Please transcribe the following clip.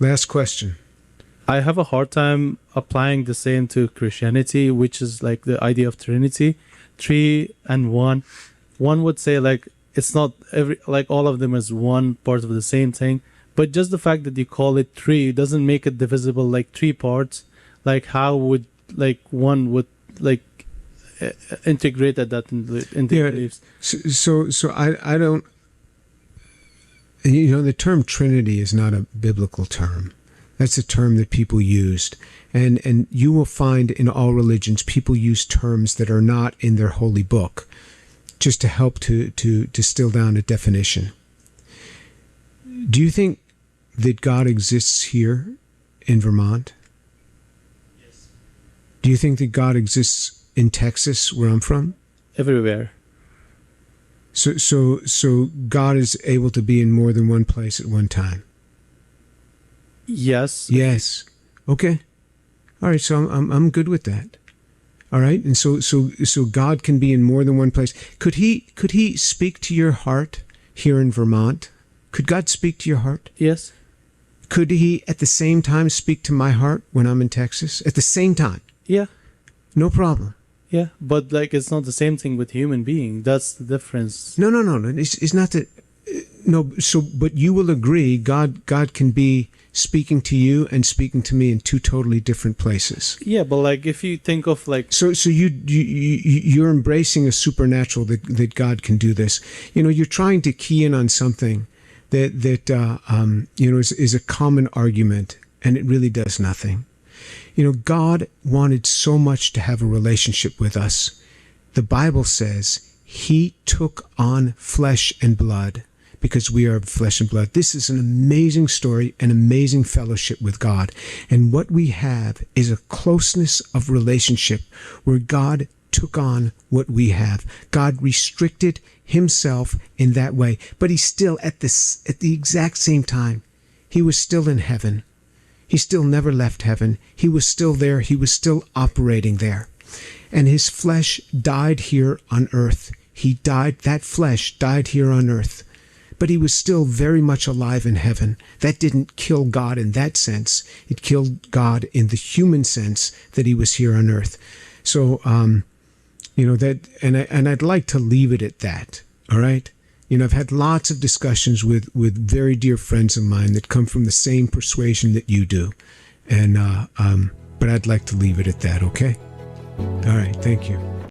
Last question. I have a hard time applying the same to Christianity, which is like the idea of Trinity, three and one. One would say like it's not all of them is one part of the same thing, but just the fact that you call it three doesn't make it divisible like three parts. Like how would like one would like integrate that into beliefs? So I don't. The term Trinity is not a biblical term. That's a term that people used. And you will find in all religions, people use terms that are not in their holy book just to help to distill down a definition. Do you think that God exists here in Vermont? Yes. Do you think that God exists in Texas, where I'm from? Everywhere. So God is able to be in more than one place at one time? Yes. Yes. Okay. All right. So I'm good with that. All right. And so God can be in more than one place. Could he speak to your heart here in Vermont? Could God speak to your heart? Yes. Could he at the same time speak to my heart when I'm in Texas? At the same time? Yeah. No problem. Yeah. But like it's not the same thing with human being. That's the difference. No. It's not that. No. So, but you will agree, God can be speaking to you and speaking to me in two totally different places. Yeah, but like if you think of like so you're embracing a supernatural that God can do this. You're trying to key in on something that is a common argument, and it really does nothing. God wanted so much to have a relationship with us. The Bible says he took on flesh and blood, because we are of flesh and blood. This is an amazing story, an amazing fellowship with God. And what we have is a closeness of relationship where God took on what we have. God restricted himself in that way. But he's still at the exact same time, he was still in heaven. He still never left heaven. He was still there. He was still operating there. And his flesh died here on earth. That flesh died here on earth. But he was still very much alive in heaven. That didn't kill God in that sense. It killed God in the human sense that he was here on earth. So, that, and I'd like to leave it at that. All right. I've had lots of discussions with very dear friends of mine that come from the same persuasion that you do. And, but I'd like to leave it at that. Okay. All right. Thank you.